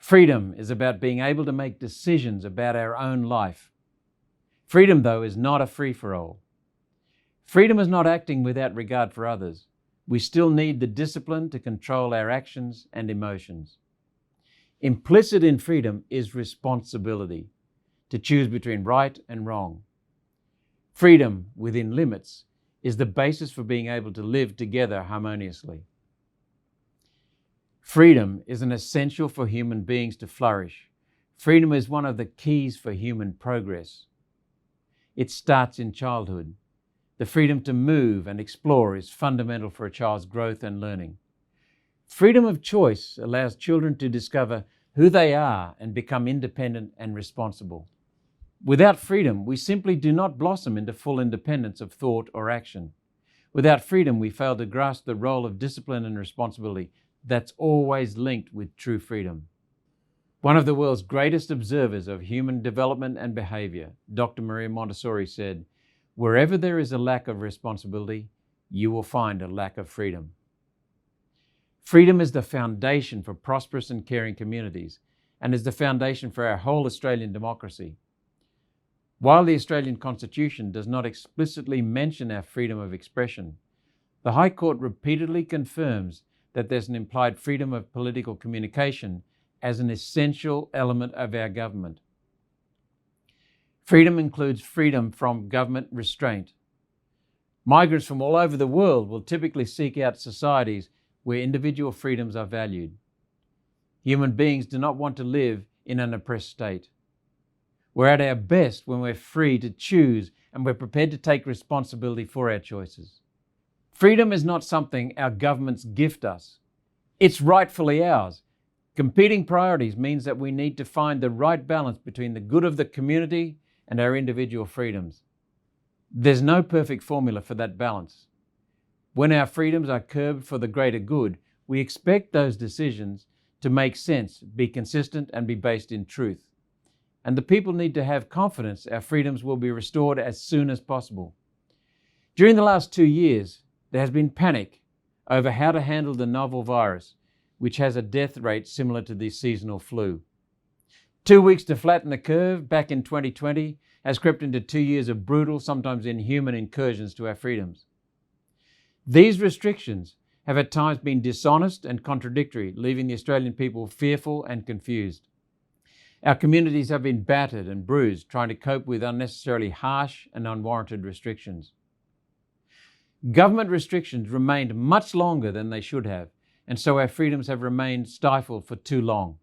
Freedom is about being able to make decisions about our own life. Freedom, though, is not a free-for-all. Freedom is not acting without regard for others. We still need the discipline to control our actions and emotions. Implicit in freedom is responsibility, to choose between right and wrong. Freedom within limits is the basis for being able to live together harmoniously. Freedom is an essential for human beings to flourish. Freedom is one of the keys for human progress. It starts in childhood. The freedom to move and explore is fundamental for a child's growth and learning. Freedom of choice allows children to discover who they are and become independent and responsible. Without freedom, we simply do not blossom into full independence of thought or action. Without freedom, we fail to grasp the role of discipline and responsibility that's always linked with true freedom. One of the world's greatest observers of human development and behavior, Dr. Maria Montessori, said, "Wherever there is a lack of responsibility, you will find a lack of freedom." Freedom is the foundation for prosperous and caring communities and is the foundation for our whole Australian democracy. While the Australian Constitution does not explicitly mention our freedom of expression, the High Court repeatedly confirms that there's an implied freedom of political communication as an essential element of our government. Freedom includes freedom from government restraint. Migrants from all over the world will typically seek out societies where individual freedoms are valued. Human beings do not want to live in an oppressed state. We're at our best when we're free to choose and we're prepared to take responsibility for our choices. Freedom is not something our governments gift us. It's rightfully ours. Competing priorities means that we need to find the right balance between the good of the community and our individual freedoms. There's no perfect formula for that balance. When our freedoms are curbed for the greater good, we expect those decisions to make sense, be consistent, and be based in truth. And the people need to have confidence our freedoms will be restored as soon as possible. During the last 2 years, there has been panic over how to handle the novel virus, which has a death rate similar to the seasonal flu. 2 weeks to flatten the curve back in 2020 has crept into 2 years of brutal, sometimes inhuman incursions to our freedoms. These restrictions have at times been dishonest and contradictory, leaving the Australian people fearful and confused. Our communities have been battered and bruised, trying to cope with unnecessarily harsh and unwarranted restrictions. Government restrictions remained much longer than they should have, and so our freedoms have remained stifled for too long.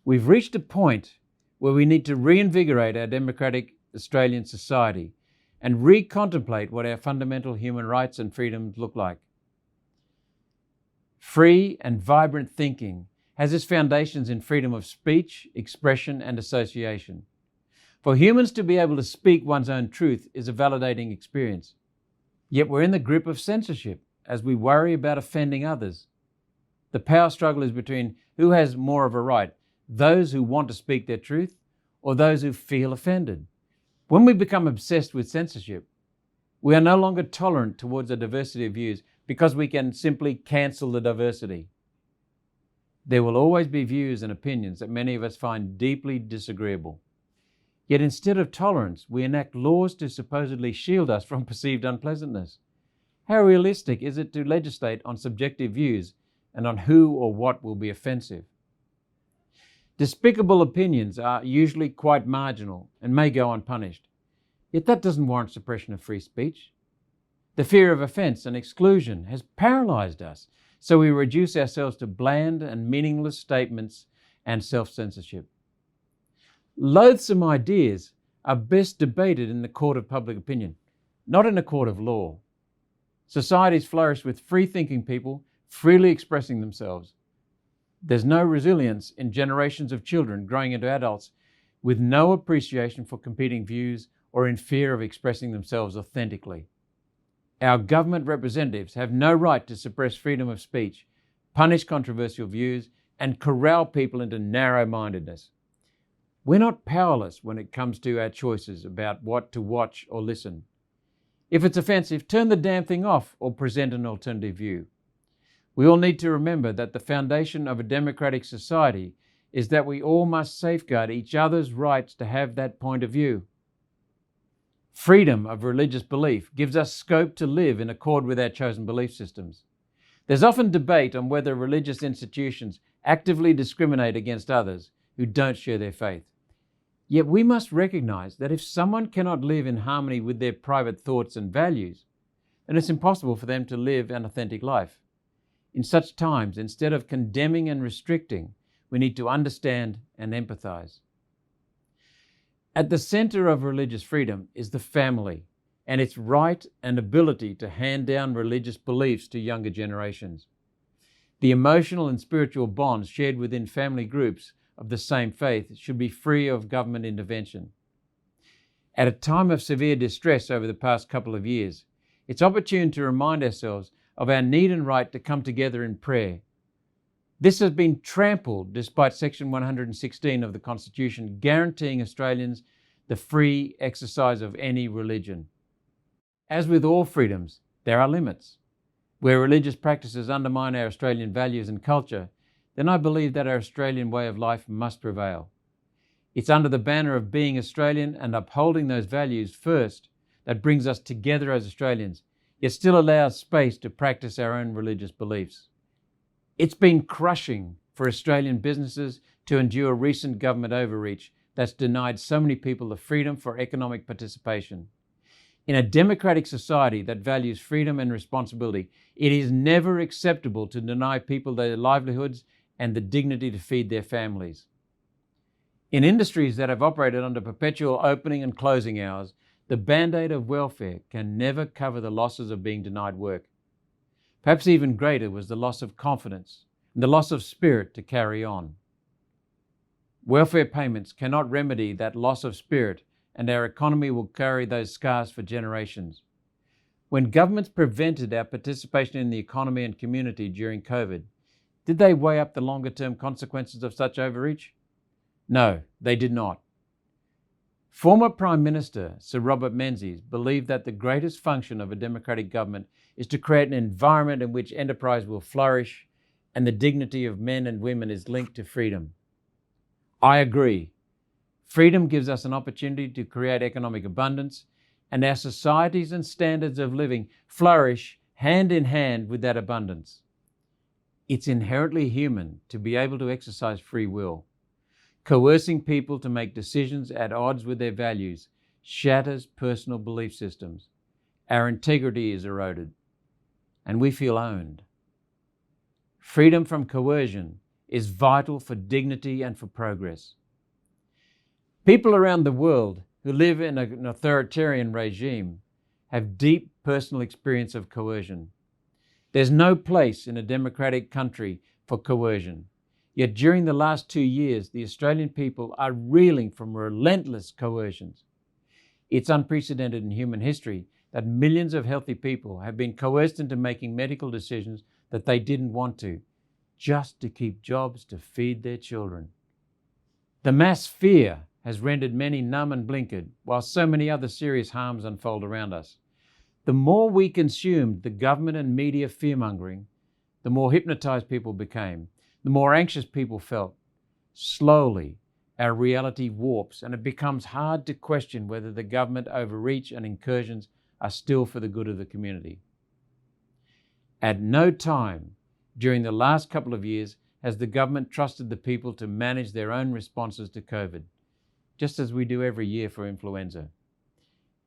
We've reached a point where we need to reinvigorate our democratic Australian society and recontemplate what our fundamental human rights and freedoms look like. Free and vibrant thinking has its foundations in freedom of speech, expression, and association. For humans to be able to speak one's own truth is a validating experience. Yet we're in the grip of censorship as we worry about offending others. The power struggle is between who has more of a right, those who want to speak their truth or those who feel offended. When we become obsessed with censorship, we are no longer tolerant towards a diversity of views because we can simply cancel the diversity. There will always be views and opinions that many of us find deeply disagreeable. Yet instead of tolerance, we enact laws to supposedly shield us from perceived unpleasantness. How realistic is it to legislate on subjective views and on who or what will be offensive? Despicable opinions are usually quite marginal and may go unpunished. Yet that doesn't warrant suppression of free speech. The fear of offence and exclusion has paralysed us, so we reduce ourselves to bland and meaningless statements and self-censorship. Loathsome ideas are best debated in the court of public opinion, not in a court of law. Societies flourish with free-thinking people freely expressing themselves. There's no resilience in generations of children growing into adults with no appreciation for competing views or in fear of expressing themselves authentically. Our government representatives have no right to suppress freedom of speech, punish controversial views, and corral people into narrow-mindedness. We're not powerless when it comes to our choices about what to watch or listen. If it's offensive, turn the damn thing off or present an alternative view. We all need to remember that the foundation of a democratic society is that we all must safeguard each other's rights to have that point of view. Freedom of religious belief gives us scope to live in accord with our chosen belief systems. There's often debate on whether religious institutions actively discriminate against others who don't share their faith. Yet we must recognize that if someone cannot live in harmony with their private thoughts and values, then it's impossible for them to live an authentic life. In such times, instead of condemning and restricting, we need to understand and empathize. At the center of religious freedom is the family and its right and ability to hand down religious beliefs to younger generations. The emotional and spiritual bonds shared within family groups of the same faith should be free of government intervention. At a time of severe distress over the past couple of years, it's opportune to remind ourselves of our need and right to come together in prayer. This has been trampled despite Section 116 of the Constitution guaranteeing Australians the free exercise of any religion. As with all freedoms, there are limits. Where religious practices undermine our Australian values and culture, then I believe that our Australian way of life must prevail. It's under the banner of being Australian and upholding those values first that brings us together as Australians, yet still allows space to practice our own religious beliefs. It's been crushing for Australian businesses to endure recent government overreach that's denied so many people the freedom for economic participation. In a democratic society that values freedom and responsibility, it is never acceptable to deny people their livelihoods and the dignity to feed their families. In industries that have operated under perpetual opening and closing hours, the band-aid of welfare can never cover the losses of being denied work. Perhaps even greater was the loss of confidence and the loss of spirit to carry on. Welfare payments cannot remedy that loss of spirit, and our economy will carry those scars for generations. When governments prevented our participation in the economy and community during COVID, did they weigh up the longer-term consequences of such overreach? No, they did not. Former Prime Minister Sir Robert Menzies believed that the greatest function of a democratic government is to create an environment in which enterprise will flourish and the dignity of men and women is linked to freedom. I agree. Freedom gives us an opportunity to create economic abundance, and our societies and standards of living flourish hand in hand with that abundance. It's inherently human to be able to exercise free will. Coercing people to make decisions at odds with their values shatters personal belief systems. Our integrity is eroded, and we feel owned. Freedom from coercion is vital for dignity and for progress. People around the world who live in an authoritarian regime have deep personal experience of coercion. There's no place in a democratic country for coercion. Yet during the last 2 years, the Australian people are reeling from relentless coercions. It's unprecedented in human history that millions of healthy people have been coerced into making medical decisions that they didn't want to, just to keep jobs to feed their children. The mass fear has rendered many numb and blinkered, while so many other serious harms unfold around us. The more we consumed the government and media fear-mongering, the more hypnotized people became, the more anxious people felt. Slowly, our reality warps and it becomes hard to question whether the government overreach and incursions are still for the good of the community. At no time during the last couple of years has the government trusted the people to manage their own responses to COVID, just as we do every year for influenza.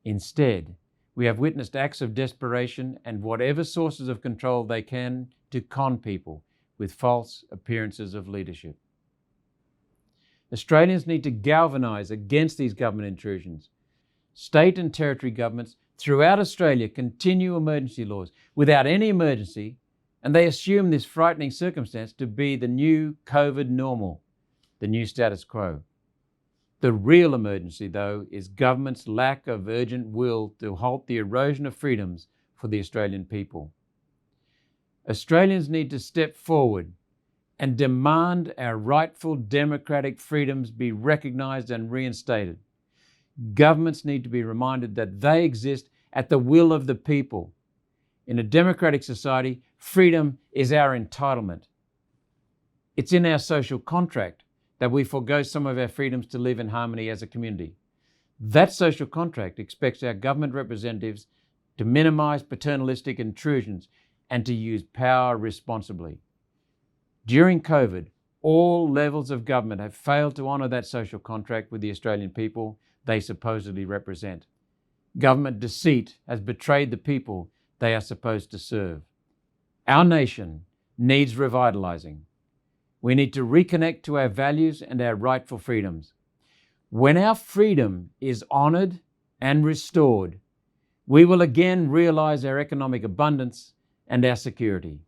Instead, we have witnessed acts of desperation and whatever sources of control they can to con people with false appearances of leadership. Australians need to galvanise against these government intrusions. State and territory governments throughout Australia continue emergency laws without any emergency, and they assume this frightening circumstance to be the new COVID normal, the new status quo. The real emergency, though, is government's lack of urgent will to halt the erosion of freedoms for the Australian people. Australians need to step forward and demand our rightful democratic freedoms be recognised and reinstated. Governments need to be reminded that they exist at the will of the people. In a democratic society, freedom is our entitlement. It's in our social contract that we forego some of our freedoms to live in harmony as a community. That social contract expects our government representatives to minimise paternalistic intrusions and to use power responsibly. During COVID, all levels of government have failed to honour that social contract with the Australian people they supposedly represent. Government deceit has betrayed the people they are supposed to serve. Our nation needs revitalising. We need to reconnect to our values and our rightful freedoms. When our freedom is honoured and restored, we will again realise our economic abundance and our security.